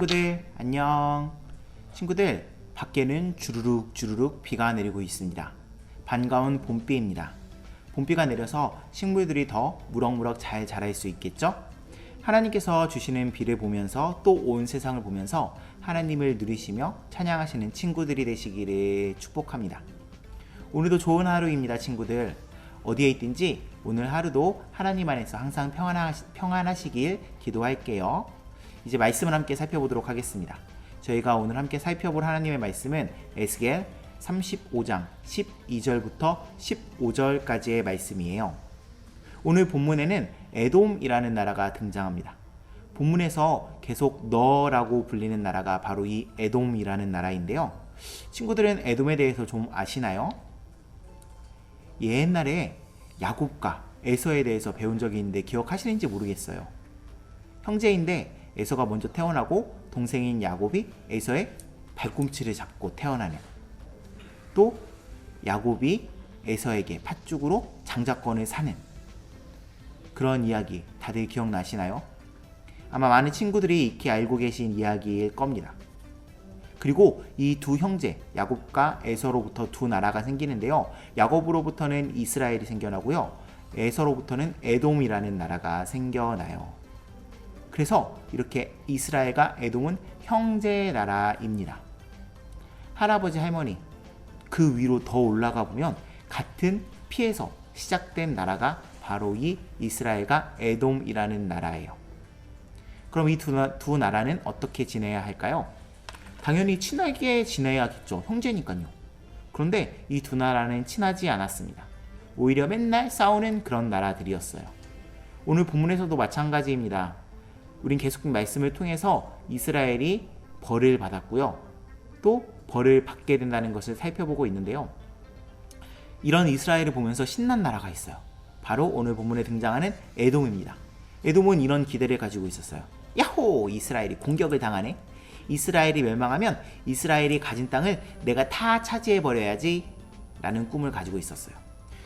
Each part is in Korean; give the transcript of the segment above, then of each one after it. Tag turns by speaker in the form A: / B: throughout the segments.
A: 친구들 안녕. 친구들, 밖에는 주르륵 주르륵 비가 내리고 있습니다. 반가운 봄비입니다. 봄비가 내려서 식물들이 더 무럭무럭 잘 자랄 수 있겠죠? 하나님께서 주시는 비를 보면서 또 온 세상을 보면서 하나님을 누리시며 찬양하시는 친구들이 되시기를 축복합니다. 오늘도 좋은 하루입니다. 친구들, 어디에 있든지 오늘 하루도 하나님 안에서 항상 평안하시길 기도할게요. 이제 말씀을 함께 살펴보도록 하겠습니다. 저희가 오늘 함께 살펴볼 하나님의 말씀은 에스겔 35장 12절부터 15절까지의 말씀이에요. 오늘 본문에는 에돔이라는 나라가 등장합니다. 본문에서 계속 너라고 불리는 나라가 바로 이 에돔이라는 나라인데요. 친구들은 에돔에 대해서 좀 아시나요? 옛날에 야곱과 에서에 대해서 배운 적이 있는데 기억하시는지 모르겠어요. 형제인데 에서가 먼저 태어나고 동생인 야곱이 에서의 발꿈치를 잡고 태어나는, 또 야곱이 에서에게 팥죽으로 장자권을 사는 그런 이야기 다들 기억나시나요? 아마 많은 친구들이 익히 알고 계신 이야기일 겁니다. 그리고 이 두 형제 야곱과 에서로부터 두 나라가 생기는데요. 야곱으로부터는 이스라엘이 생겨나고요. 에서로부터는 에돔이라는 나라가 생겨나요. 그래서 이렇게 이스라엘과 에돔은 형제 나라입니다. 할아버지 할머니 그 위로 더 올라가 보면 같은 피에서 시작된 나라가 바로 이 이스라엘과 에돔이라는 나라예요. 그럼 이 두 나라는 어떻게 지내야 할까요? 당연히 친하게 지내야겠죠. 형제니까요. 그런데 이 두 나라는 친하지 않았습니다. 오히려 맨날 싸우는 그런 나라들이었어요. 오늘 본문에서도 마찬가지입니다. 우린 계속 말씀을 통해서 이스라엘이 벌을 받았고요. 또 벌을 받게 된다는 것을 살펴보고 있는데요. 이런 이스라엘을 보면서 신난 나라가 있어요. 바로 오늘 본문에 등장하는 에돔입니다. 에돔은 이런 기대를 가지고 있었어요. 야호! 이스라엘이 공격을 당하네. 이스라엘이 멸망하면 이스라엘이 가진 땅을 내가 다 차지해버려야지 라는 꿈을 가지고 있었어요.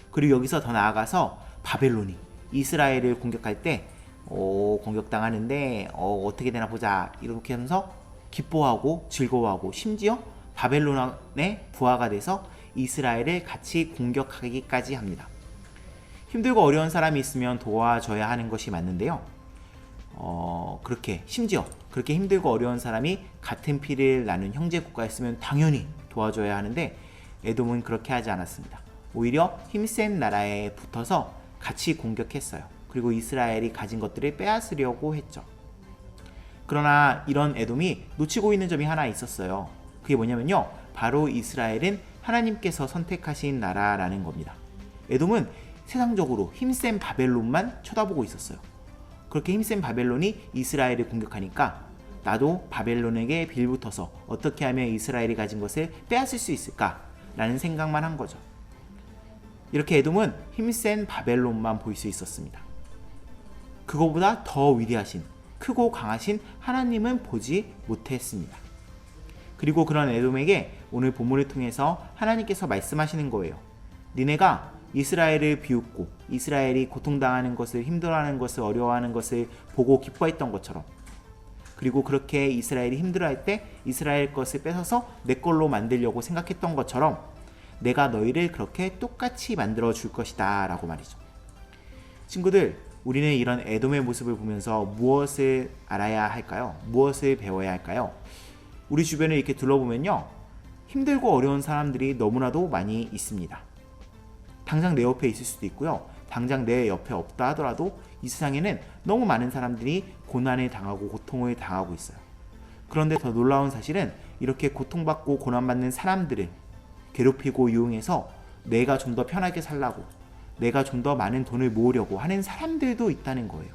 A: 그리고 여기서 더 나아가서 바벨론이 이스라엘을 공격할 때 공격당하는데 어떻게 되나 보자 이렇게 하면서 기뻐하고 즐거워하고 심지어 바벨론의 부하가 돼서 이스라엘을 같이 공격하기까지 합니다. 힘들고 어려운 사람이 있으면 도와줘야 하는 것이 맞는데요. 심지어 그렇게 힘들고 어려운 사람이 같은 피를 나눈 형제 국가였으면 당연히 도와줘야 하는데 에돔은 그렇게 하지 않았습니다. 오히려 힘센 나라에 붙어서 같이 공격했어요. 그리고 이스라엘이 가진 것들을 빼앗으려고 했죠. 그러나 이런 에돔이 놓치고 있는 점이 하나 있었어요. 그게 뭐냐면요, 바로 이스라엘은 하나님께서 선택하신 나라라는 겁니다. 에돔은 세상적으로 힘센 바벨론만 쳐다보고 있었어요. 그렇게 힘센 바벨론이 이스라엘을 공격하니까 나도 바벨론에게 빌붙어서 어떻게 하면 이스라엘이 가진 것을 빼앗을 수 있을까 라는 생각만 한 거죠. 이렇게 에돔은 힘센 바벨론만 볼 수 있었습니다. 그거보다 더 위대하신, 크고 강하신 하나님은 보지 못했습니다. 그리고 그런 에돔에게 오늘 본문을 통해서 하나님께서 말씀하시는 거예요. 니네가 이스라엘을 비웃고 이스라엘이 고통당하는 것을, 힘들어하는 것을, 어려워하는 것을 보고 기뻐했던 것처럼, 그리고 그렇게 이스라엘이 힘들어할 때 이스라엘 것을 뺏어서 내 걸로 만들려고 생각했던 것처럼 내가 너희를 그렇게 똑같이 만들어 줄 것이다 라고 말이죠. 친구들, 우리는 이런 에돔의 모습을 보면서 무엇을 알아야 할까요? 무엇을 배워야 할까요? 우리 주변을 이렇게 둘러보면요, 힘들고 어려운 사람들이 너무나도 많이 있습니다. 당장 내 옆에 있을 수도 있고요, 당장 내 옆에 없다 하더라도 이 세상에는 너무 많은 사람들이 고난을 당하고 고통을 당하고 있어요. 그런데 더 놀라운 사실은 이렇게 고통받고 고난받는 사람들을 괴롭히고 이용해서 내가 좀 더 편하게 살라고, 내가 좀 더 많은 돈을 모으려고 하는 사람들도 있다는 거예요.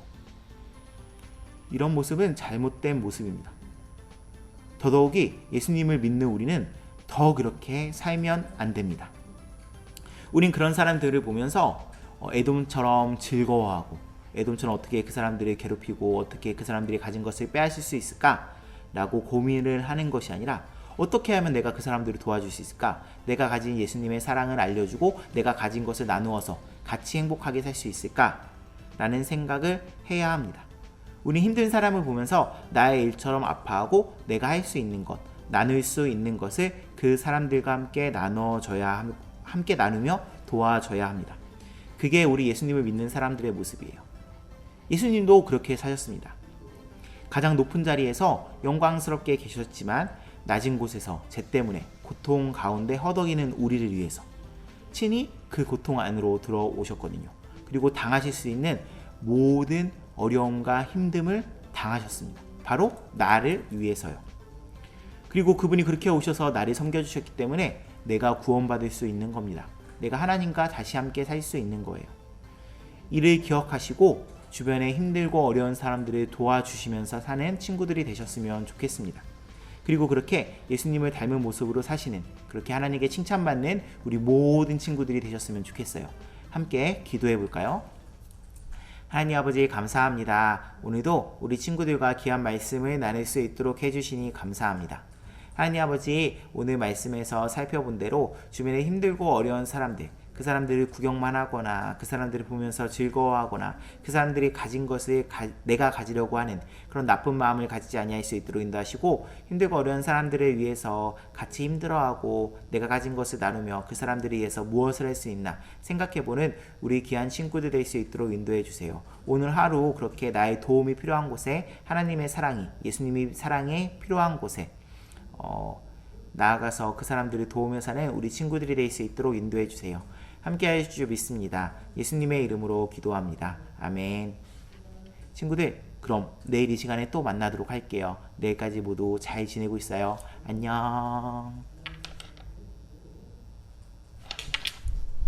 A: 이런 모습은 잘못된 모습입니다. 더더욱이 예수님을 믿는 우리는 더 그렇게 살면 안 됩니다. 우린 그런 사람들을 보면서 에돔처럼 즐거워하고, 에돔처럼 어떻게 그 사람들을 괴롭히고 어떻게 그 사람들이 가진 것을 빼앗을 수 있을까 라고 고민을 하는 것이 아니라, 어떻게 하면 내가 그 사람들을 도와줄 수 있을까? 내가 가진 예수님의 사랑을 알려주고 내가 가진 것을 나누어서 같이 행복하게 살 수 있을까? 라는 생각을 해야 합니다. 우리 힘든 사람을 보면서 나의 일처럼 아파하고 내가 할 수 있는 것, 나눌 수 있는 것을 그 사람들과 함께 나누며 도와줘야 합니다. 그게 우리 예수님을 믿는 사람들의 모습이에요. 예수님도 그렇게 사셨습니다. 가장 높은 자리에서 영광스럽게 계셨지만 낮은 곳에서 죄 때문에 고통 가운데 허덕이는 우리를 위해서 친히 그 고통 안으로 들어오셨거든요. 그리고 당하실 수 있는 모든 어려움과 힘듦을 당하셨습니다. 바로 나를 위해서요. 그리고 그분이 그렇게 오셔서 나를 섬겨주셨기 때문에 내가 구원받을 수 있는 겁니다. 내가 하나님과 다시 함께 살 수 있는 거예요. 이를 기억하시고 주변에 힘들고 어려운 사람들을 도와주시면서 사는 친구들이 되셨으면 좋겠습니다. 그리고 그렇게 예수님을 닮은 모습으로 사시는, 그렇게 하나님께 칭찬받는 우리 모든 친구들이 되셨으면 좋겠어요. 함께 기도해 볼까요? 하나님 아버지 감사합니다. 오늘도 우리 친구들과 귀한 말씀을 나눌 수 있도록 해주시니 감사합니다. 하나님 아버지, 오늘 말씀에서 살펴본 대로 주변에 힘들고 어려운 사람들, 그 사람들을 구경만 하거나 그 사람들을 보면서 즐거워하거나 그 사람들이 가진 것을 내가 가지려고 하는 그런 나쁜 마음을 가지지 아니할 수 있도록 인도하시고, 힘들고 어려운 사람들을 위해서 같이 힘들어하고 내가 가진 것을 나누며 그 사람들을 위해서 무엇을 할 수 있나 생각해보는 우리 귀한 친구들 될 수 있도록 인도해 주세요. 오늘 하루 그렇게 나의 도움이 필요한 곳에, 하나님의 사랑이, 예수님의 사랑이 필요한 곳에 나아가서 그 사람들을 도우며 사는 우리 친구들이 될 수 있도록 인도해 주세요. 함께 하실 줄 믿습니다. 예수님의 이름으로 기도합니다. 아멘. 친구들, 그럼 내일 이 시간에 또 만나도록 할게요. 내일까지 모두 잘 지내고 있어요. 안녕.